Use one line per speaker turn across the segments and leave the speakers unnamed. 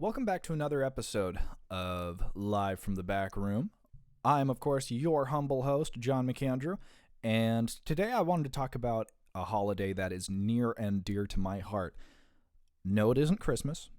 Welcome back to another episode of Live from the Backroom. I'm, of course, your humble host, John McAndrew, and today I wanted to talk about a holiday that is near and dear to my heart. No, it isn't Christmas,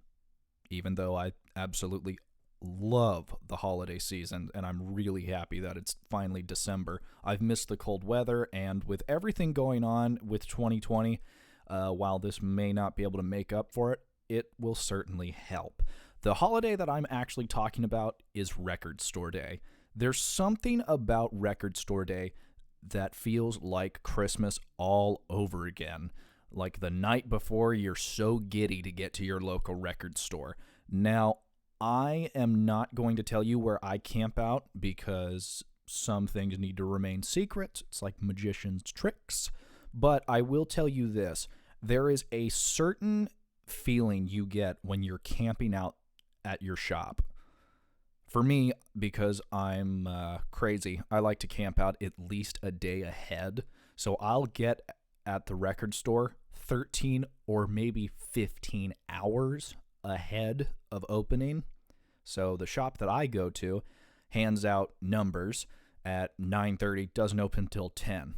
even though I absolutely love the holiday season, and I'm really happy that it's finally December. I've missed the cold weather, and with everything going on with 2020, while this may not be able to make up for it, it will certainly help. The holiday that I'm actually talking about is Record Store Day. There's something about Record Store Day that feels like Christmas all over again. Like the night before, you're so giddy to get to your local record store. Now, I am not going to tell you where I camp out because some things need to remain secret. It's like magician's tricks. But I will tell you this. There is a certain feeling you get when you're camping out at your shop. For me, because I'm crazy, I like to camp out at least a day ahead. So I'll get at the record store 13 or maybe 15 hours ahead of opening. So the shop that I go to hands out numbers at 9:30, doesn't open till 10.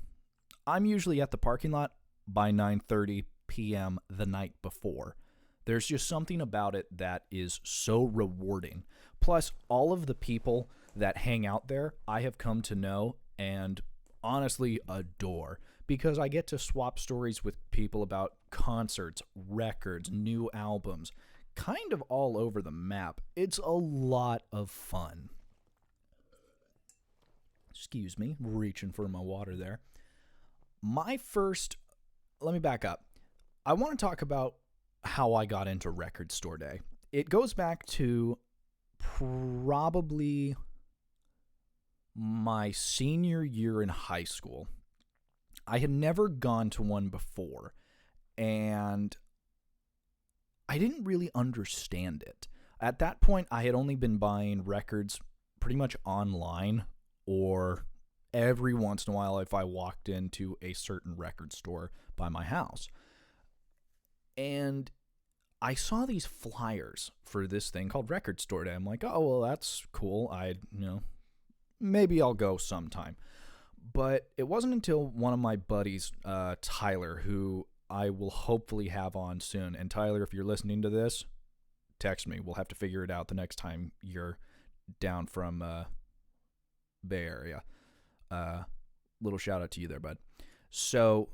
I'm usually at the parking lot by 9:30 p.m. the night before. There's just something about it that is so rewarding. Plus, all of the people that hang out there, I have come to know and honestly adore because I get to swap stories with people about concerts, records, new albums, kind of all over the map. It's a lot of fun. Excuse me, reaching for my water there. Let me back up. I want to talk about how I got into Record Store Day. It goes back to probably my senior year in high school. I had never gone to one before, and I didn't really understand it. At that point, I had only been buying records pretty much online, or every once in a while if I walked into a certain record store by my house. And I saw these flyers for this thing called Record Store Day. I'm like, oh, well, that's cool. Maybe I'll go sometime. But it wasn't until one of my buddies, Tyler, who I will hopefully have on soon. And Tyler, if you're listening to this, text me. We'll have to figure it out the next time you're down from Bay Area. Little shout out to you there, bud. So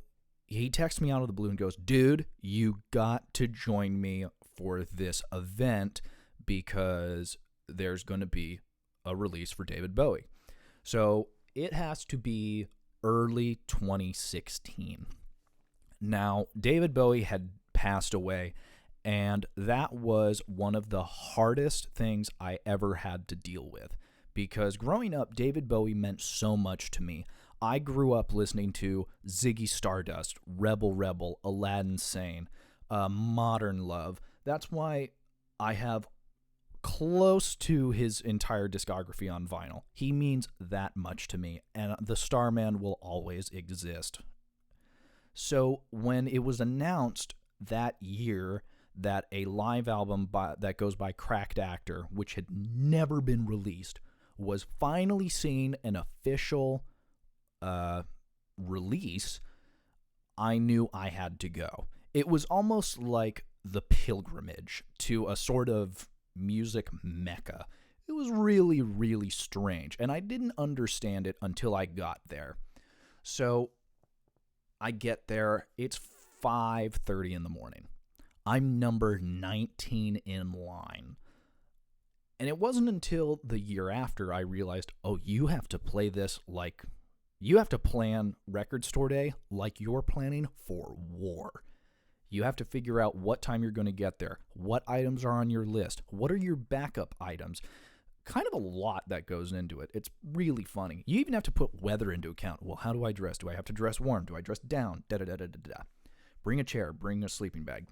he texts me out of the blue and goes, dude, you got to join me for this event because there's going to be a release for David Bowie. So it has to be early 2016. Now, David Bowie had passed away, and that was one of the hardest things I ever had to deal with because growing up, David Bowie meant so much to me. I grew up listening to Ziggy Stardust, Rebel Rebel, Aladdin Sane, Modern Love. That's why I have close to his entire discography on vinyl. He means that much to me, and the Starman will always exist. So when it was announced that year that a live album that goes by Cracked Actor, which had never been released, was finally seeing an official release, I knew I had to go. It was almost like the pilgrimage to a sort of music mecca. It was really, really strange, and I didn't understand it until I got there. So I get there, it's 5:30 in the morning. I'm number 19 in line. And it wasn't until the year after I realized, oh, you have to plan Record Store Day like you're planning for war. You have to figure out what time you're going to get there, what items are on your list, what are your backup items. Kind of a lot that goes into it. It's really funny. You even have to put weather into account. Well, how do I dress? Do I have to dress warm? Do I dress down? Da-da-da-da-da-da. Bring a chair. Bring a sleeping bag.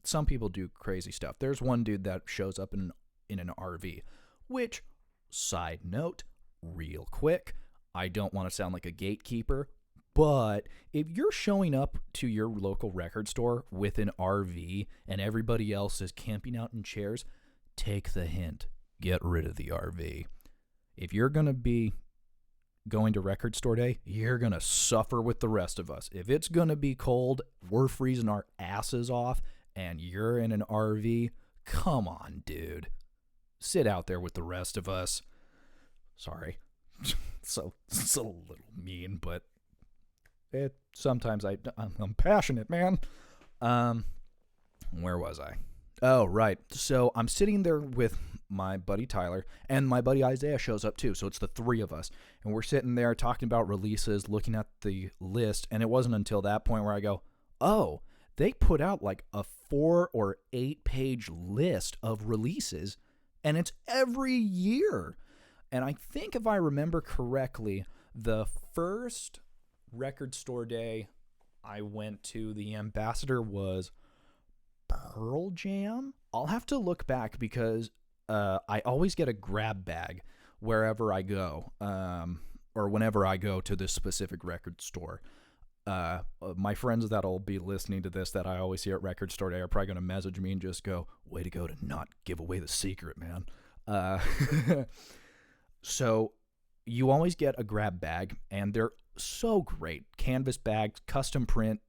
Some people do crazy stuff. There's one dude that shows up in an RV, which, side note, real quick, I don't want to sound like a gatekeeper, but if you're showing up to your local record store with an RV and everybody else is camping out in chairs, take the hint. Get rid of the RV. If you're going to be going to record store day, you're going to suffer with the rest of us. If it's going to be cold, we're freezing our asses off, and you're in an RV, come on, dude. Sit out there with the rest of us. Sorry. So it's a little mean, but sometimes I'm passionate, man. Where was I? Oh, right. So I'm sitting there with my buddy Tyler, and my buddy Isaiah shows up too. So it's the three of us, and we're sitting there talking about releases, looking at the list, and it wasn't until that point where I go, oh, they put out like a 4 or 8 page list of releases, and it's every year. And I think if I remember correctly, the first record store day I went to, the ambassador was Pearl Jam. I'll have to look back because I always get a grab bag wherever I go, or whenever I go to this specific record store. My friends that'll be listening to this that I always see at record store day are probably going to message me and just go, way to go to not give away the secret, man. So you always get a grab bag, and they're so great. Canvas bags, custom print,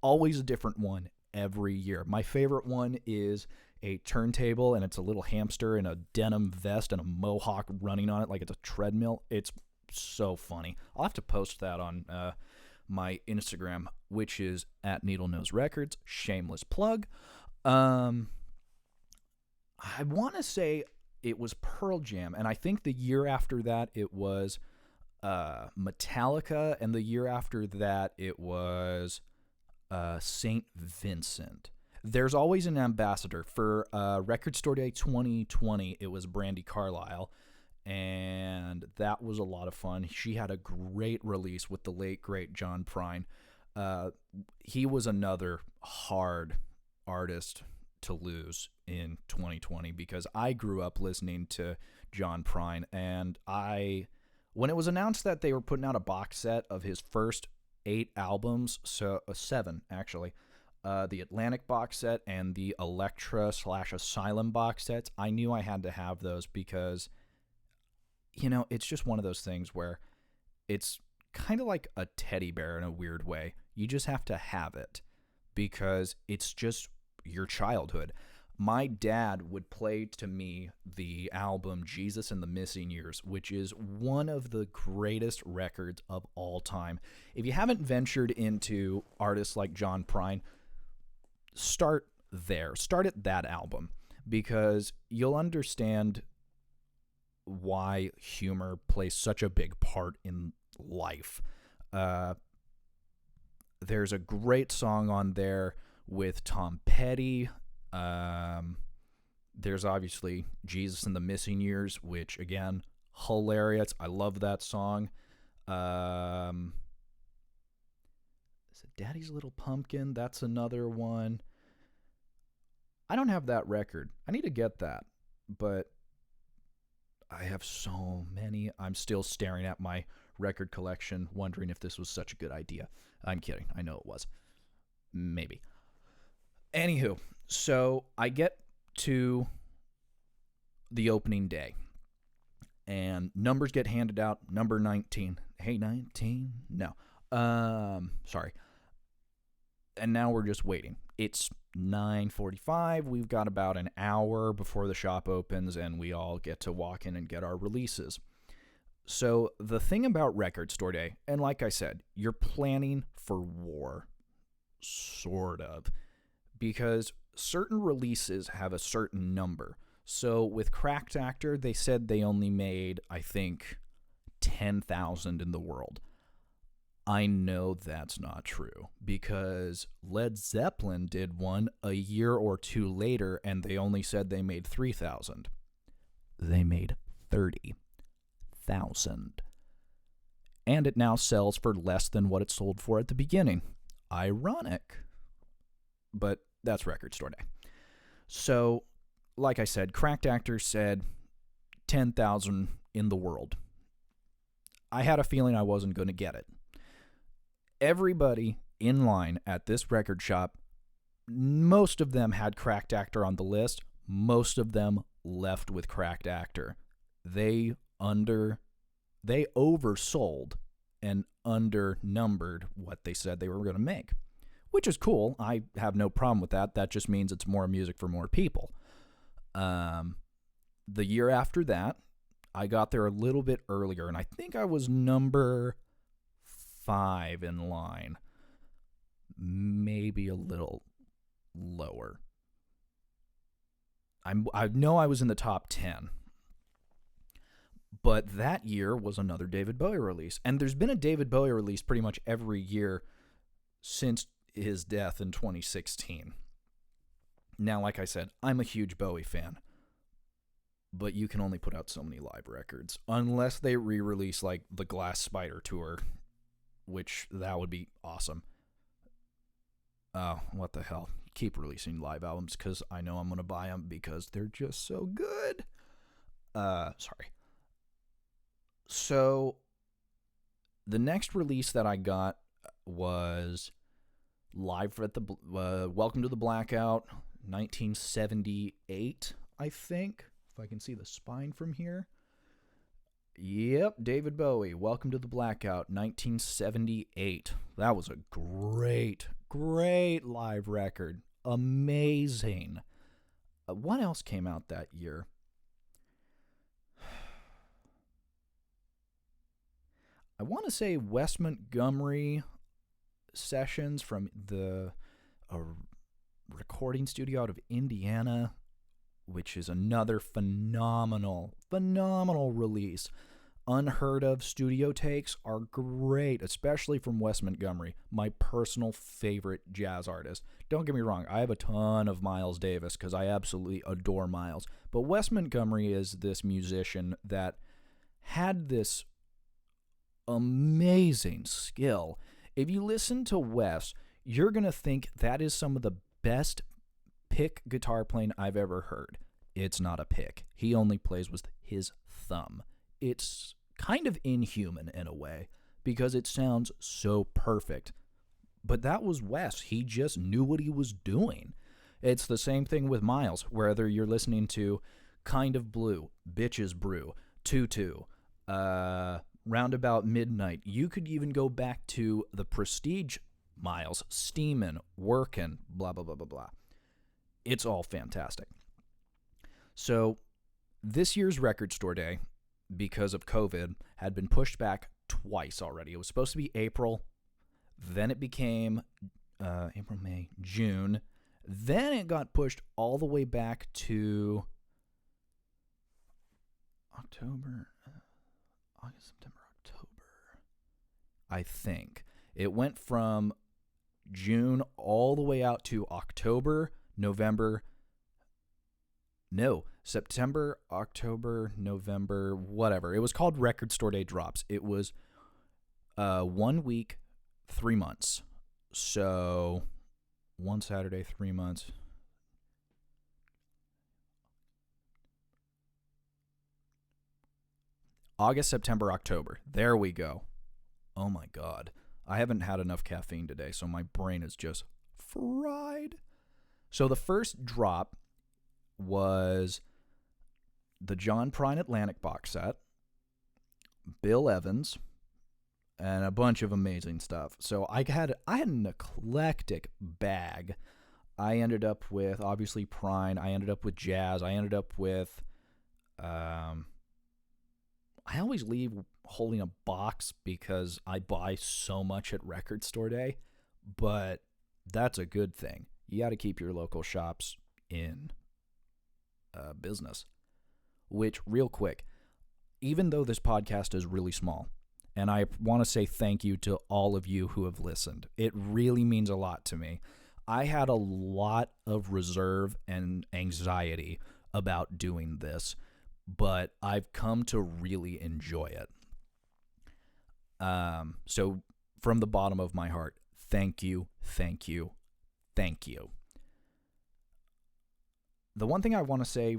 always a different one every year. My favorite one is a turntable, and it's a little hamster in a denim vest and a mohawk running on it like it's a treadmill. It's so funny. I'll have to post that on my Instagram, which is at Needle Nose Records. Shameless plug. I want to say it was Pearl Jam, and I think the year after that it was Metallica, and the year after that it was St. Vincent. There's always an ambassador. For Record Store Day 2020, it was Brandi Carlile, and that was a lot of fun. She had a great release with the late, great John Prine. He was another hard artist to lose in 2020 because I grew up listening to John Prine, and when it was announced that they were putting out a box set of his first 8 albums, so 7 actually, the Atlantic box set and the Elektra/Asylum box sets, I knew I had to have those because, it's just one of those things where it's kind of like a teddy bear in a weird way. You just have to have it because it's just your childhood. My dad would play to me the album Jesus and the Missing Years, which is one of the greatest records of all time. If you haven't ventured into artists like John Prine, start there. Start at that album because you'll understand why humor plays such a big part in life. There's a great song on there with Tom Petty. There's obviously Jesus and the Missing Years, which, again, hilarious. I love that song. Is it Daddy's Little Pumpkin? That's another one. I don't have that record. I need to get that, but I have so many. I'm still staring at my record collection, wondering if this was such a good idea. I'm kidding. I know it was. Maybe. Anywho, so I get to the opening day, and numbers get handed out. Number 19. Hey, 19? No. Sorry. And now we're just waiting. It's 9:45. We've got about an hour before the shop opens, and we all get to walk in and get our releases. So the thing about Record Store Day, and like I said, you're planning for war, sort of, because certain releases have a certain number. So with Cracked Actor, they said they only made, I think, 10,000 in the world. I know that's not true because Led Zeppelin did one a year or two later, and they only said they made 3,000. They made 30,000. And it now sells for less than what it sold for at the beginning. Ironic. But that's Record Store Day. So, like I said, Cracked Actor said 10,000 in the world. I had a feeling I wasn't going to get it. Everybody in line at this record shop, most of them had Cracked Actor on the list. most of them left with Cracked Actor. They oversold and undernumbered what they said they were going to make, which is cool. I have no problem with that. That just means it's more music for more people. The year after that, I got there a little bit earlier, and I think I was number 5 in line, maybe a little lower. I know I was in the top 10. But that year was another David Bowie release. And there's been a David Bowie release pretty much every year since his death in 2016. Now, like I said, I'm a huge Bowie fan. But you can only put out so many live records. Unless they re-release like the Glass Spider Tour, which that would be awesome. Oh, what the hell. Keep releasing live albums because I know I'm going to buy them because they're just so good. Sorry. So, the next release that I got was Live at the Welcome to the Blackout, 1978, I think. If I can see the spine from here. Yep, David Bowie, Welcome to the Blackout, 1978. That was a great live record. Amazing. What else came out that year? I want to say Wes Montgomery sessions from the recording studio out of Indiana, which is another phenomenal release. Unheard of studio takes are great, especially from Wes Montgomery, my personal favorite jazz artist. Don't get me wrong, I have a ton of Miles Davis because I absolutely adore Miles. But Wes Montgomery is this musician that had this amazing skill. If you listen to Wes, you're going to think that is some of the best pick guitar playing I've ever heard. It's not a pick. He only plays with his thumb. It's kind of inhuman in a way because it sounds so perfect. But that was Wes. He just knew what he was doing. It's the same thing with Miles, whether you're listening to Kind of Blue, Bitches Brew, Tutu, Roundabout Midnight. You could even go back to the Prestige Miles, Steamin', Workin', blah, blah, blah, blah, blah. It's all fantastic. So this year's Record Store Day, because of COVID, had been pushed back twice already. It was supposed to be April, then it became April, May, June. Then it got pushed all the way back to October, August, September, October, I think. It went from June all the way out to October, November, September, October, November, whatever. It was called Record Store Day Drops. It was 1 week, 3 months. So, one Saturday, 3 months. August, September, October. There we go. Oh my God. I haven't had enough caffeine today, so my brain is just fried. So the first drop was the John Prine Atlantic box set, Bill Evans, and a bunch of amazing stuff. So I had an eclectic bag. I ended up with, obviously, Prine. I ended up with jazz. I ended up with... I always leave holding a box because I buy so much at Record Store Day, but that's a good thing. You got to keep your local shops in business. Which, real quick, even though this podcast is really small, and I want to say thank you to all of you who have listened. It really means a lot to me. I had a lot of reserve and anxiety about doing this, but I've come to really enjoy it. So from the bottom of my heart, thank you, thank you, thank you. The one thing I want to say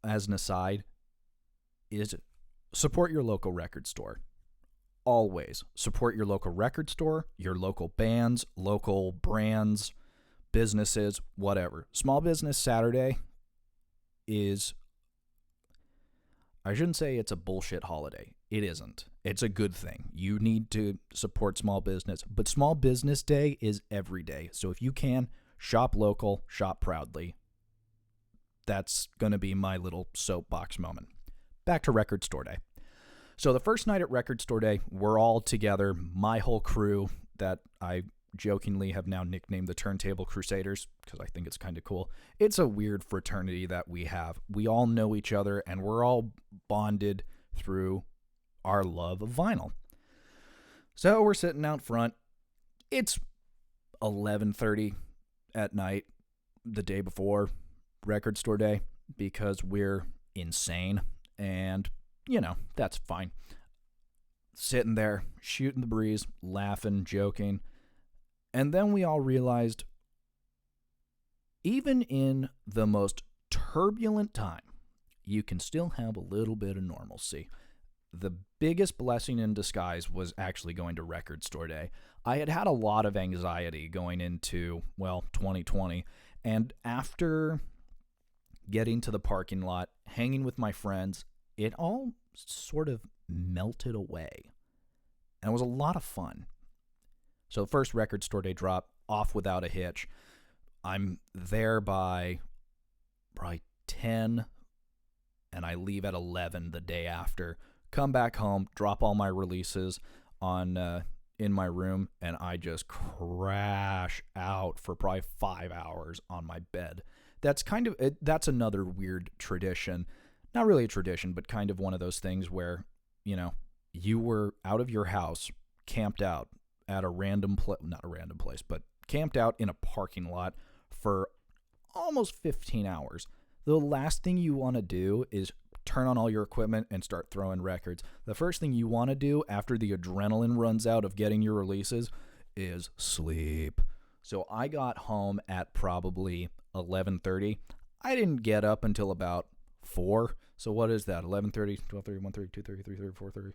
as an aside is support your local record store. Always support your local record store, your local bands, local brands, businesses, whatever. Small Business Saturday is, I shouldn't say it's a bullshit holiday. It isn't. It's a good thing. You need to support small business, but Small Business Day is every day. So if you can, shop local, shop proudly. That's going to be my little soapbox moment. Back to Record Store Day. So the first night at Record Store Day, we're all together, my whole crew that I jokingly have now nicknamed the Turntable Crusaders because I think it's kind of cool. It's a weird fraternity that we have. We all know each other and we're all bonded through our love of vinyl. So we're sitting out front. It's 11:30 at night the day before Record Store Day because we're insane and, that's fine. Sitting there, shooting the breeze, laughing, joking. And then we all realized, even in the most turbulent time, you can still have a little bit of normalcy. The biggest blessing in disguise was actually going to Record Store Day. I had a lot of anxiety going into, 2020. And after getting to the parking lot, hanging with my friends, it all sort of melted away. And it was a lot of fun. So the first Record Store Day drop, off without a hitch. I'm there by probably 10, and I leave at 11 the day after. Come back home, drop all my releases on in my room, and I just crash out for probably 5 hours on my bed. That's another weird tradition. Not really a tradition, but kind of one of those things where, you were out of your house, camped out at not a random place, but camped out in a parking lot for almost 15 hours. The last thing you want to do is turn on all your equipment and start throwing records. The first thing you want to do after the adrenaline runs out of getting your releases is sleep. So I got home at probably 11:30. I didn't get up until about 4. So what is that? 11:30, 12:30, 1:30, 2:30, 3:30, 4:30.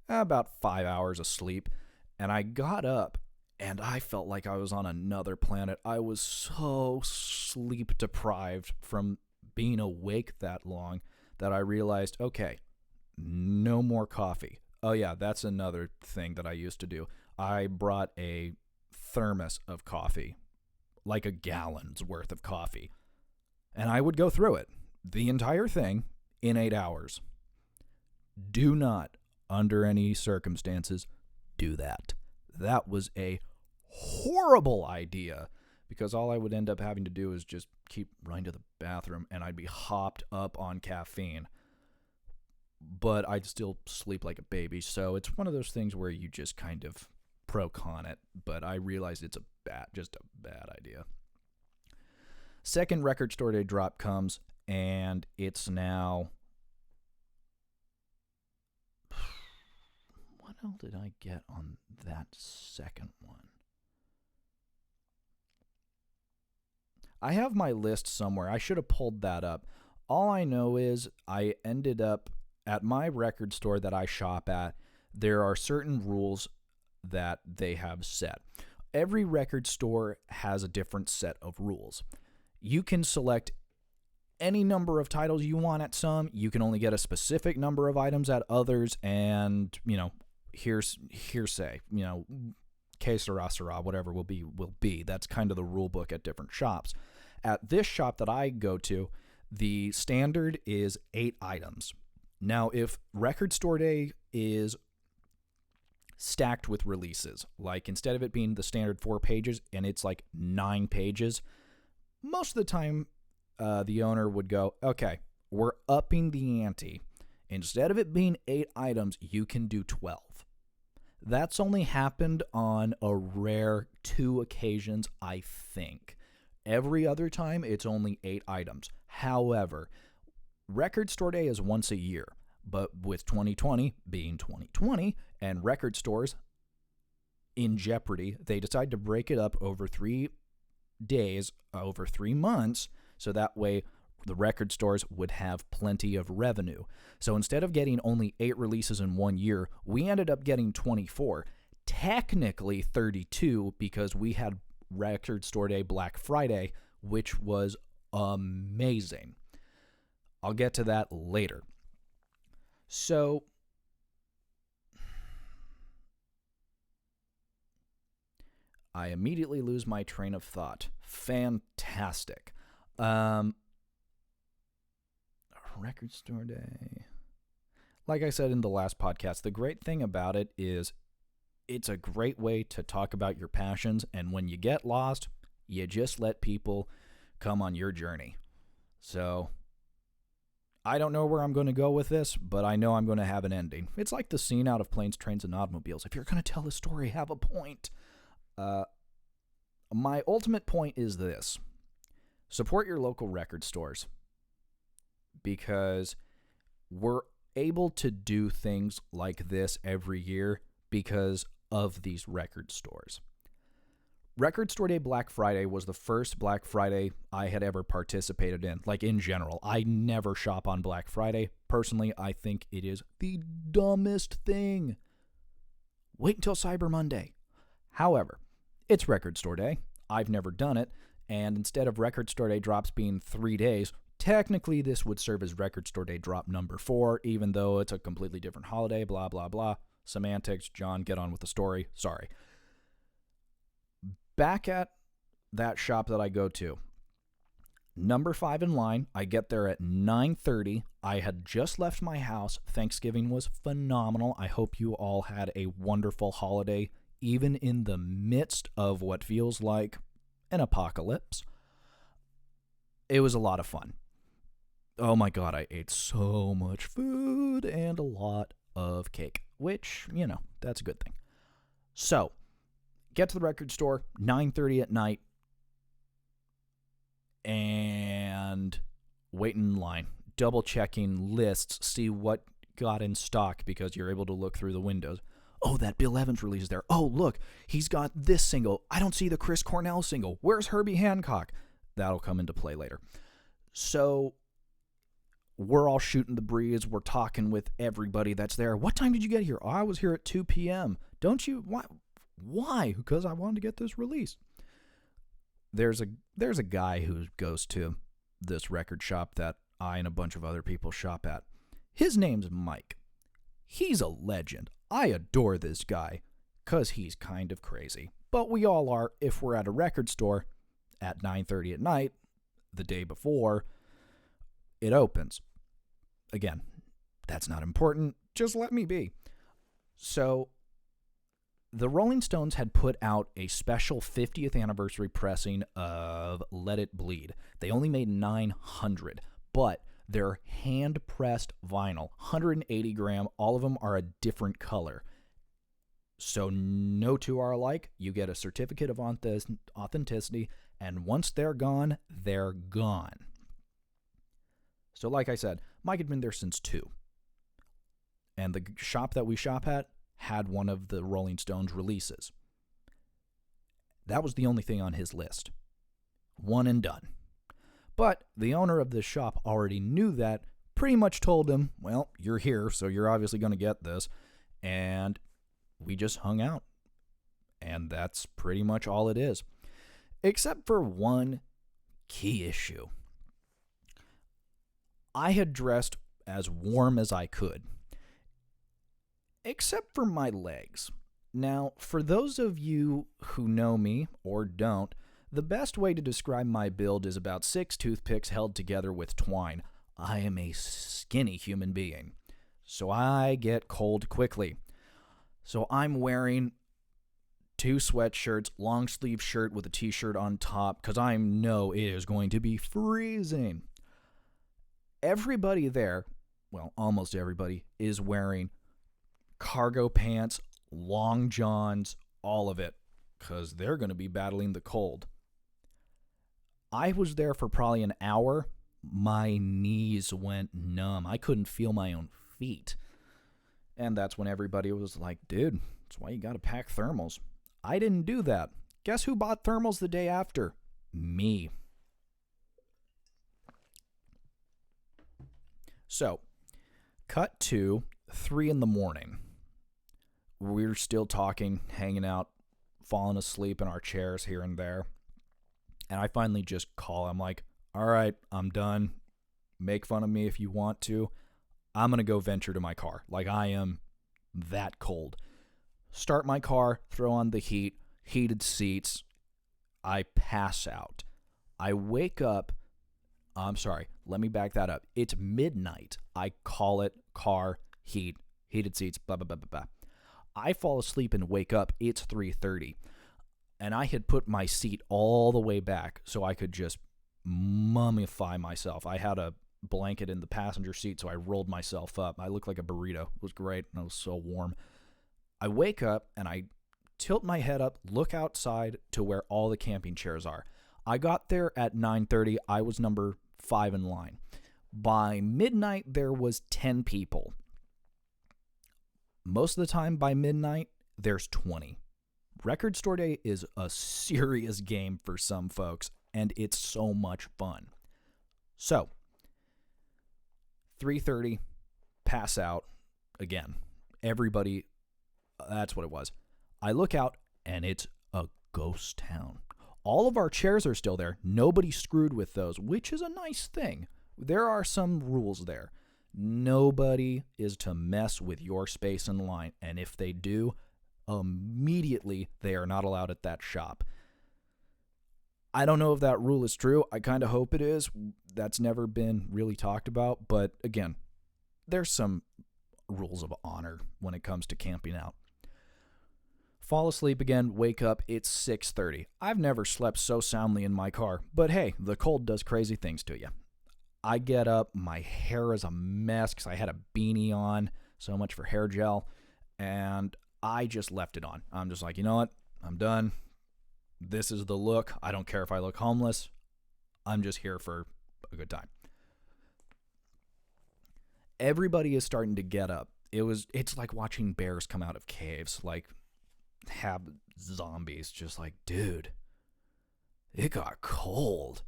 About 5 hours of sleep. And I got up, and I felt like I was on another planet. I was so sleep deprived from being awake that long that I realized, okay, no more coffee. Oh yeah, that's another thing that I used to do. I brought a thermos of coffee, like a gallon's worth of coffee, and I would go through it, the entire thing, in 8 hours. Do not, under any circumstances, do that. That was a horrible idea because all I would end up having to do is just keep running to the bathroom and I'd be hopped up on caffeine. But I'd still sleep like a baby. So it's one of those things where you just kind of pro-con it. But I realized it's just a bad idea. Second Record Store Day drop comes and it's now... What hell did I get on that second one? I have my list somewhere. I should have pulled that up. All I know is I ended up at my record store that I shop at. There are certain rules that they have set. Every record store has a different set of rules. You can select any number of titles you want at some. You can only get a specific number of items at others, and, hearsay, que sera, sera, whatever will be. That's kind of the rule book at different shops. At this shop that I go to, the standard is 8 items. Now, if Record Store Day is stacked with releases, like instead of it being the standard 4 pages and it's like 9 pages, most of the time the owner would go, okay, we're upping the ante. Instead of it being 8 items, you can do 12. That's only happened on a rare 2 occasions, I think. Every other time, it's only 8 items. However, Record Store Day is once a year, but with 2020 being 2020 and record stores in jeopardy, they decide to break it up over 3 days, over 3 months, so that way the record stores would have plenty of revenue. So instead of getting only 8 releases in 1 year, we ended up getting 24. Technically 32 because we had Record Store Day Black Friday, which was amazing. I'll get to that later. So, I immediately lose my train of thought. Fantastic. Record store day. Like I said in the last podcast, the great thing about it is it's a great way to talk about your passions, and when you get lost, you just let people come on your journey. So, I don't know where I'm going to go with this, but I know I'm going to have an ending. It's like the scene out of Planes, Trains, and Automobiles. If you're going to tell a story, have a point. My ultimate point is this. Support your local record stores, because we're able to do things like this every year because of these record stores. Record Store Day Black Friday was the first Black Friday I had ever participated in, like in general. I never shop on Black Friday. Personally, I think it is the dumbest thing. Wait until Cyber Monday. However, it's Record Store Day. I've never done it, and instead of Record Store Day drops being 3 days, technically this would serve as Record Store Day drop number 4, even though it's a completely different holiday, blah, blah, blah. Semantics, John, get on with the story. Sorry. Back at that shop that I go to, number 5 in line, I get there at 9:30. I had just left my house. Thanksgiving was phenomenal. I hope you all had a wonderful holiday, even in the midst of what feels like an apocalypse. It was a lot of fun. Oh my God, I ate so much food and a lot of cake, which, that's a good thing. So, get to the record store, 9:30 at night, and wait in line, double-checking lists, see what got in stock, because you're able to look through the windows. Oh, that Bill Evans release is there. Oh, look, he's got this single. I don't see the Chris Cornell single. Where's Herbie Hancock? That'll come into play later. So, we're all shooting the breeze. We're talking with everybody that's there. What time did you get here? Oh, I was here at 2 p.m. Don't you? Why? Because I wanted to get this release. There's a guy who goes to this record shop that I and a bunch of other people shop at. His name's Mike. He's a legend. I adore this guy because he's kind of crazy. But we all are if we're at a record store at 9:30 at night, the day before it opens. Again, that's not important. Just let me be. So, the Rolling Stones had put out a special 50th anniversary pressing of Let It Bleed. They only made 900, but they're hand-pressed vinyl, 180 gram. All of them are a different color. So no two are alike. You get a certificate of authenticity, and once they're gone, they're gone. So like I said, Mike had been there since 2. And the shop that we shop at had one of the Rolling Stones releases. That was the only thing on his list. One and done. But the owner of this shop already knew that, pretty much told him, well, you're here, so you're obviously going to get this. And we just hung out. And that's pretty much all it is. Except for one key issue. I had dressed as warm as I could, except for my legs. Now, for those of you who know me or don't, the best way to describe my build is about 6 toothpicks held together with twine. I am a skinny human being, so I get cold quickly. So I'm wearing 2 sweatshirts, long sleeve shirt with a t-shirt on top, because I know it is going to be freezing. Everybody there, well, almost everybody, is wearing cargo pants, long johns, all of it, because they're going to be battling the cold. I was there for probably an hour. My knees went numb. I couldn't feel my own feet. And that's when everybody was like, dude, that's why you got to pack thermals. I didn't do that. Guess who bought thermals the day after? Me. So, cut to 3 in the morning. We're still talking, hanging out, falling asleep in our chairs here and there. And I finally just call. I'm like, all right, I'm done. make fun of me if you want to. I'm going to go venture to my car. Like, I am that cold. Start my car, throw on the heated seats. I pass out. I wake up. I'm sorry, let me back that up. It's midnight. I call it car heated seats, blah, blah, blah, blah, blah. I fall asleep and wake up. It's 3:30. And I had put my seat all the way back so I could just mummify myself. I had a blanket in the passenger seat, so I rolled myself up. I looked like a burrito. It was great, and I was so warm. I wake up, and I tilt my head up, look outside to where all the camping chairs are. I got there at 9:30. I was number 5 in line. By midnight, there was 10 people. Most of the time, by midnight, there's 20. Record Store Day is a serious game for some folks, and it's so much fun. So, 3:30, pass out again. Everybody, that's what it was. I look out, and it's a ghost town. All of our chairs are still there. Nobody screwed with those, which is a nice thing. There are some rules there. Nobody is to mess with your space in line, and if they do, immediately they are not allowed at that shop. I don't know if that rule is true. I kind of hope it is. That's never been really talked about, but again, there's some rules of honor when it comes to camping out. Fall asleep again, wake up, it's 6:30. I've never slept so soundly in my car, but hey, the cold does crazy things to you. I get up, my hair is a mess because I had a beanie on, so much for hair gel, and I just left it on. I'm just like, you know what? I'm done. This is the look. I don't care if I look homeless. I'm just here for a good time. Everybody is starting to get up. It's like watching bears come out of caves, like have zombies, just like, dude, it got cold.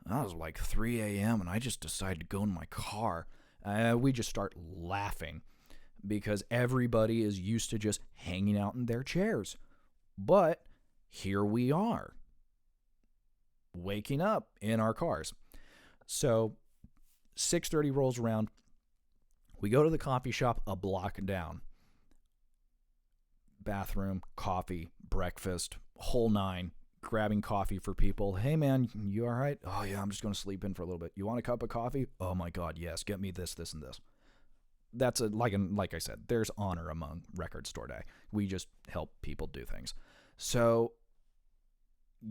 That was like 3 a.m. and I just decided to go in my car. We just start laughing because everybody is used to just hanging out in their chairs. But here we are, waking up in our cars. So 6:30 rolls around. We go to the coffee shop a block down. Bathroom, coffee, breakfast, whole nine. Grabbing coffee for people. Hey man, you all right? Oh yeah, I'm just going to sleep in for a little bit. You want a cup of coffee? Oh my God, yes. Get me this, this, and this. That's like I said, there's honor among Record Store Day. We just help people do things. So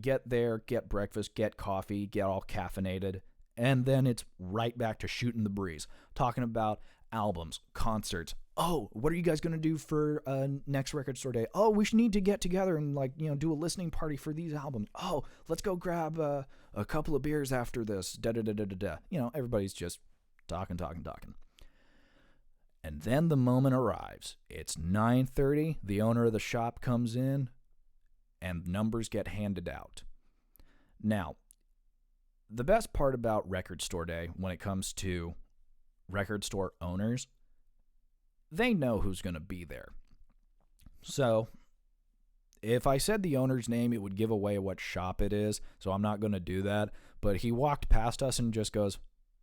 get there, get breakfast, get coffee, get all caffeinated, and then it's right back to shooting the breeze, talking about albums, concerts. Oh, what are you guys going to do for next Record Store Day? Oh, we should need to get together and do a listening party for these albums. Oh, let's go grab a couple of beers after this. Da-da-da-da-da-da. Everybody's just talking. And then the moment arrives. It's 9:30. The owner of the shop comes in and numbers get handed out. Now, the best part about Record Store Day when it comes to record store owners, they know who's going to be there. So, if I said the owner's name, it would give away what shop it is, so I'm not going to do that. But he walked past us and just goes,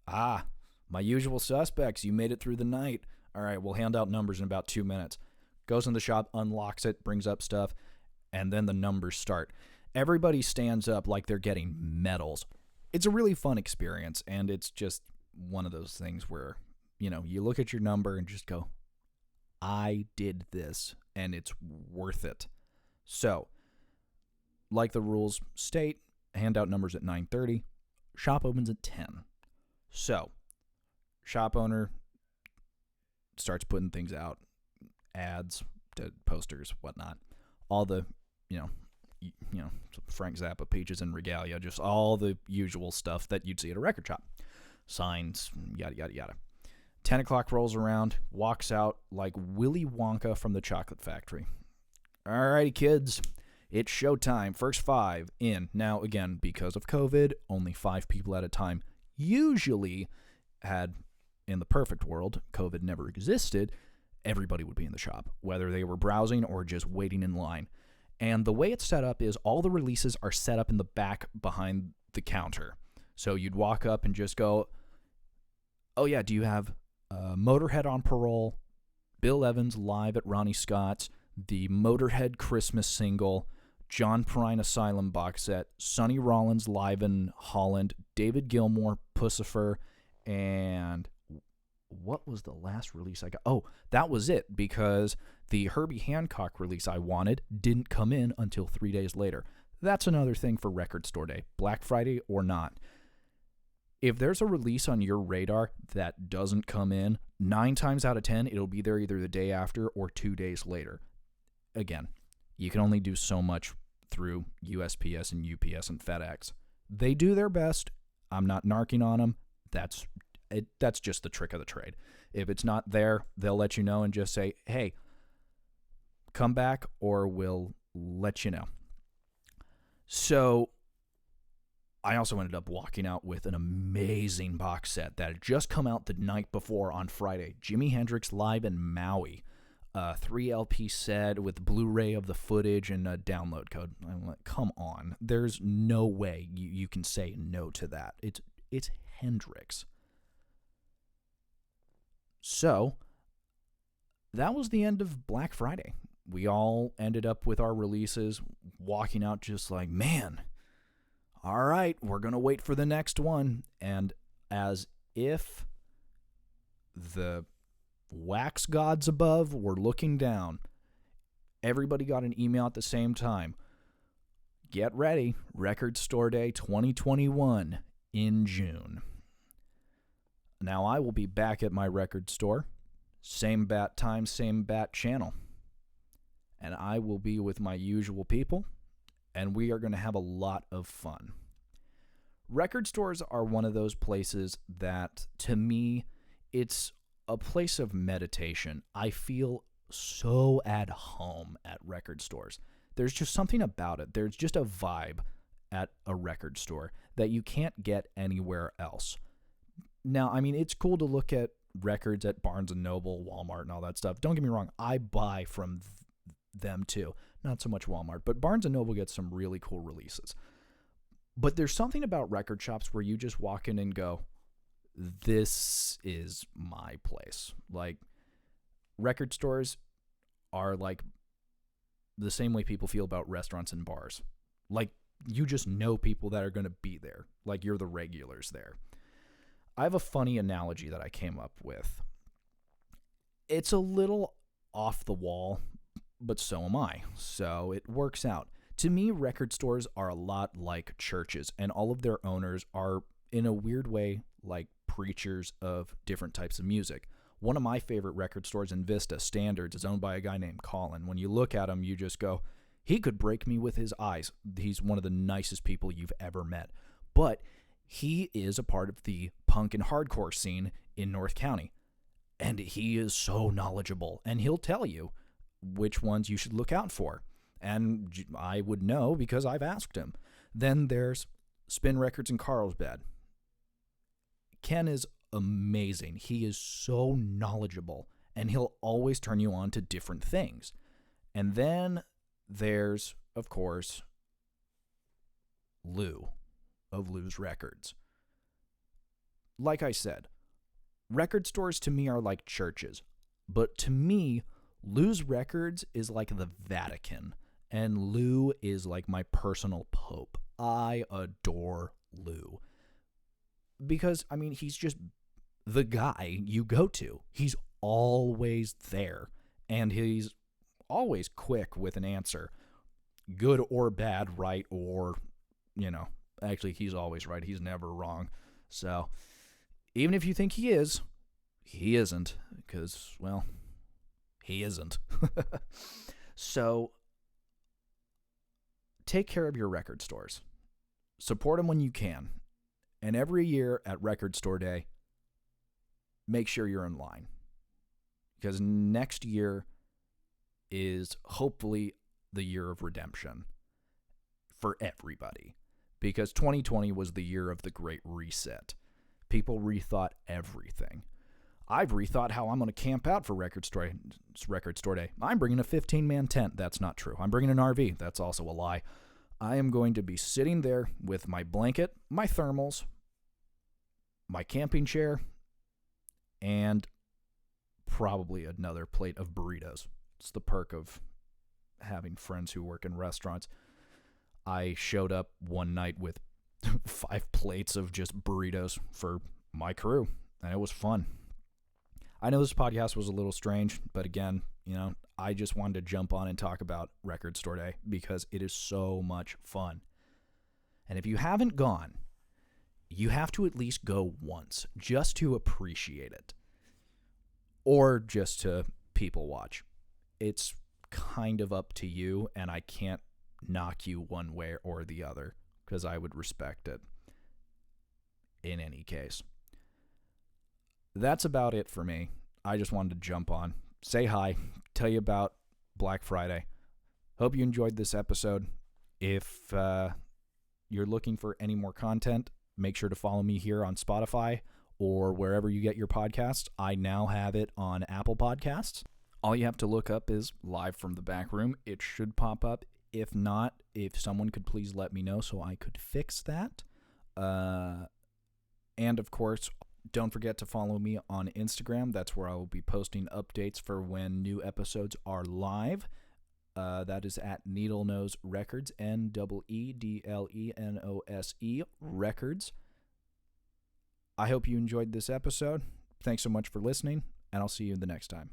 my usual suspects, you made it through the night. All right, we'll hand out numbers in about 2 minutes. Goes in the shop, unlocks it, brings up stuff, and then the numbers start. Everybody stands up like they're getting medals. It's a really fun experience, and it's just one of those things where, you look at your number and just go, I did this, and it's worth it. So, like the rules state, hand out numbers at 9:30. Shop opens at 10. So, shop owner starts putting things out, ads, posters, whatnot. All the, Frank Zappa, Peaches and Regalia, just all the usual stuff that you'd see at a record shop. Signs, yada, yada, yada. 10 o'clock rolls around, walks out like Willy Wonka from the Chocolate Factory. All righty, kids, it's showtime. First 5 in. Now, again, because of COVID, only 5 people at a time. Usually, in the perfect world, COVID never existed, everybody would be in the shop, whether they were browsing or just waiting in line. And the way it's set up is all the releases are set up in the back behind the counter. So you'd walk up and just go, Oh, yeah, do you have Motorhead on Parole, Bill Evans live at Ronnie Scott's, the Motorhead Christmas single, John Prine Asylum box set, Sonny Rollins live in Holland, David Gilmour, Pussifer, and what was the last release I got? Oh, that was it, because the Herbie Hancock release I wanted didn't come in until 3 days later. That's another thing for Record Store Day, Black Friday or not. If there's a release on your radar that doesn't come in, 9 times out of 10, it'll be there either the day after or 2 days later. Again, you can only do so much through USPS and UPS and FedEx. They do their best. I'm not narking on them. That's just the trick of the trade. If it's not there, they'll let you know and just say, hey, come back or we'll let you know. So I also ended up walking out with an amazing box set that had just come out the night before on Friday. Jimi Hendrix live in Maui. 3 LP set with Blu-ray of the footage and a download code. I'm like, come on. There's no way you can say no to that. It's Hendrix. So that was the end of Black Friday. We all ended up with our releases, walking out just like, man, all right, we're going to wait for the next one. And as if the wax gods above were looking down, everybody got an email at the same time. Get ready, Record Store Day 2021 in June. Now I will be back at my record store, same bat time, same bat channel. And I will be with my usual people, and we are going to have a lot of fun. Record stores are one of those places that, to me, it's a place of meditation. I feel so at home at record stores. There's just something about it. There's just a vibe at a record store that you can't get anywhere else. Now, I mean, it's cool to look at records at Barnes & Noble, Walmart, and all that stuff. Don't get me wrong. I buy from them too. Not so much Walmart, but Barnes & Noble gets some really cool releases. But there's something about record shops where you just walk in and go, this is my place. Like, record stores are like the same way people feel about restaurants and bars. Like, you just know people that are going to be there. Like, you're the regulars there. I have a funny analogy that I came up with. It's a little off the wall, but so am I. So it works out. To me, record stores are a lot like churches, and all of their owners are, in a weird way, like preachers of different types of music. One of my favorite record stores in Vista, Standards, is owned by a guy named Colin. When you look at him, you just go, he could break me with his eyes. He's one of the nicest people you've ever met. But he is a part of the punk and hardcore scene in North County. And he is so knowledgeable. And he'll tell you which ones you should look out for. And I would know because I've asked him. Then there's Spin Records in Carlsbad. Ken is amazing. He is so knowledgeable. And he'll always turn you on to different things. And then there's, of course, Lou of Lou's Records. Like I said, record stores to me are like churches. But to me, Lou's Records is like the Vatican. And Lou is like my personal pope. I adore Lou. Because, I mean, he's just the guy you go to. He's always there. And he's always quick with an answer. Good or bad, right or, actually he's always right. He's never wrong. So, even if you think he is, he isn't. Because, well, he isn't. So, take care of your record stores. Support them when you can. And every year at Record Store Day, make sure you're in line. Because next year is hopefully the year of redemption for everybody. Because 2020 was the year of the Great Reset. People rethought everything. I've rethought how I'm going to camp out for Record Store Day. I'm bringing a 15-man tent. That's not true. I'm bringing an RV. That's also a lie. I am going to be sitting there with my blanket, my thermals, my camping chair, and probably another plate of burritos. It's the perk of having friends who work in restaurants. I showed up one night with 5 plates of just burritos for my crew, and it was fun. I know this podcast was a little strange, but again, I just wanted to jump on and talk about Record Store Day because it is so much fun. And if you haven't gone, you have to at least go once just to appreciate it, or just to people watch. It's kind of up to you, and I can't knock you one way or the other because I would respect it in any case. That's about it for me. I just wanted to jump on, say hi, tell you about Black Friday. Hope you enjoyed this episode. If you're looking for any more content, make sure to follow me here on Spotify or wherever you get your podcasts. I now have it on Apple Podcasts. All you have to look up is Live from the Backroom. It should pop up. If not, if someone could please let me know so I could fix that. And of course, don't forget to follow me on Instagram. That's where I will be posting updates for when new episodes are live. That is at Needlenose Records, NEEDLENOSE Records. I hope you enjoyed this episode. Thanks so much for listening, and I'll see you the next time.